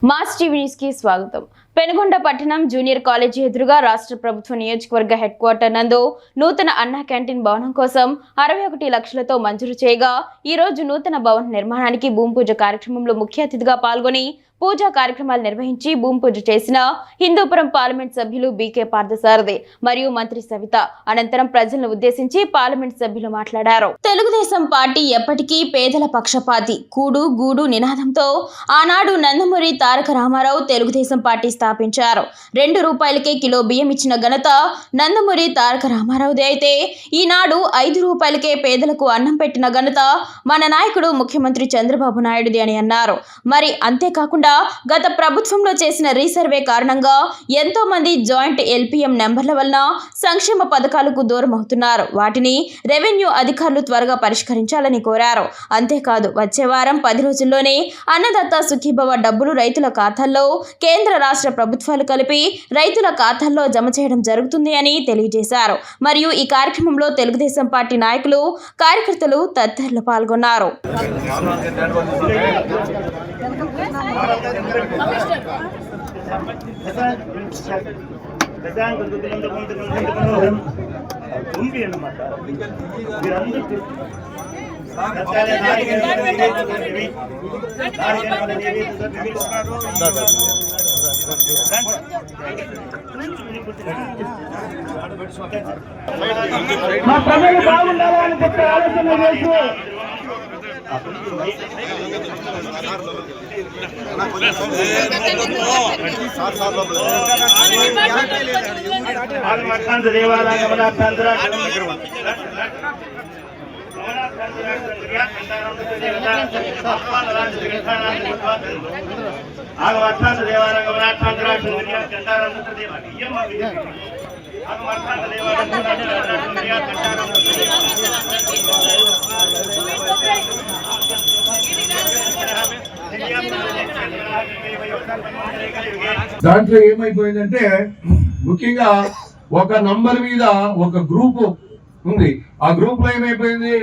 Mass TV news కి స్వాగతం. పెనుగొండ పట్టణం జూనియర్ కాలేజీ ఎదురుగా రాష్ట్ర ప్రభుత్వ నియోజకవర్గ హెడ్ క్వార్టర్ నందు నూతన అన్నా క్యాంటీన్ భవనం కోసం 61 లక్షలతో మంజూరు చేయగా ఈ రోజు నూతన భవన నిర్మాణానికి భూమి పూజ కార్యక్రమంలో ముఖ్య అతిథిగా పాల్గొని పూజా కార్యక్రమాలు నిర్వహించి భూమి పూజ చేసిన హిందూపురం పార్లమెంట్ సభ్యులు బీకే పార్థసారథి మరియు మంత్రి సవిత అనంతరం ప్రజలను ఉద్దేశించి పార్లమెంట్ సభ్యులు మాట్లాడారు. తెలుగుదేశం పార్టీ ఎప్పటికీ పేదల పక్షపాతి కూడు గూడు నినాదంతో ఆనాడు నందమూరి తారక రామారావు తెలుగుదేశం పార్టీ స్థాపించారు. 2 రూపాయలకే కిలో బియ్యం ఇచ్చిన ఘనత నందమూరి తారక రామారావుదే అయితే ఈనాడు 5 రూపాయలకే పేదలకు అన్నం పెట్టిన ఘనత మన నాయకుడు ముఖ్యమంత్రి చంద్రబాబు నాయుడుది అని అన్నారు. మరి అంతేకాకుండా గత ప్రభుత్వంలో చేసిన రీసర్వే కారణంగా ఎంతో మంది జాయింట్ ఎల్పిఎం నెంబర్ల వలన సంక్షేమ పథకాలకు దూరం అవుతున్నారు. వాటిని రెవెన్యూ అధికారులు త్వరగా పరిష్కరించాలని కోరారు. అంతేకాదు వచ్చే వారం 10 రోజుల్లోనే అన్నదాత సుఖీభవ డబ్బులు రైతుల ఖాతాల్లో కేంద్ర రాష్ట్ర ప్రభుత్వాలు కలిపి రైతుల ఖాతాల్లో జమ చేయడం జరుగుతుంది అని తెలియజేశారు. మరియు ఈ కార్యక్రమంలో తెలుగుదేశం పార్టీ నాయకులు కార్యకర్తలు తదితరులు పాల్గొన్నారు. మా ప్రజలు బాగుండాలని చెప్పి ఆలోచన చేసి దాంట్లో ఏమైపోయిందంటే ముఖ్యంగా ఒక నంబర్ మీద ఒక గ్రూప్ ఉంది. ఆ గ్రూప్ లో ఏమైపోయింది,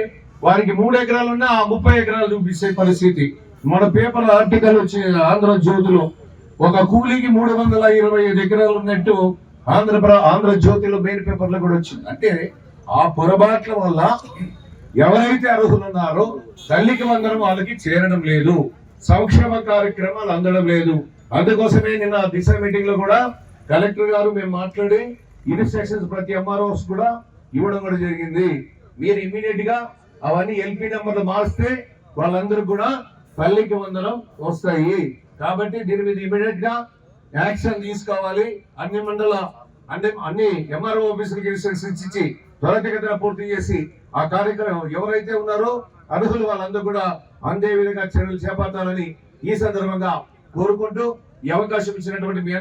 వారికి 3 ఎకరాలు ఉన్నా 30 ఎకరాలు చూపించే పరిస్థితి. మన పేపర్ ఆర్టికల్ వచ్చి ఆంధ్రజ్యోతిలో ఒక కూలీకి 325 ఎకరాలు ఉన్నట్టు ఆంధ్రజ్యోతిలో మెయిన్ పేపర్లో కూడా వచ్చింది. అంటే ఆ పొరపాట్ల వల్ల ఎవరైతే అర్హులు ఉన్నారో తల్లికి వందనం వాళ్ళకి చేరడం లేదు, సంక్షేమ కార్యక్రమాలు అందడం లేదు. అందుకోసమే నిన్న దిశ మీటింగ్ లో కూడా కలెక్టర్ గారు మేము మాట్లాడి ఇన్స్ట్రక్షన్స్ ప్రతి ఎంఆర్ఓస్ కూడా ఇవ్వడం కూడా జరిగింది. మీరు ఇమ్మీడియట్ గా అవన్నీ ఎల్పీ నెంబర్లు మార్స్తే వాళ్ళందరూ కూడా తల్లికి వందనం వస్తాయి. కాబట్టి దీని మీద ఇమ్మీడియట్ గా యాక్షన్ తీసుకోవాలి. అన్ని ఎంఆర్ఓ ఆఫీసులకు ఇన్స్ట్రక్షన్స్ ఇచ్చి త్వరితగతిన పూర్తి చేసి ఆ కార్యక్రమం ఎవరైతే ఉన్నారో అర్హులు వాళ్ళందరూ కూడా అందే విధంగా చర్యలు చేపట్టాలని ఈ సందర్భంగా కోరుకుంటూ ఈ అవకాశం ఇచ్చినటువంటి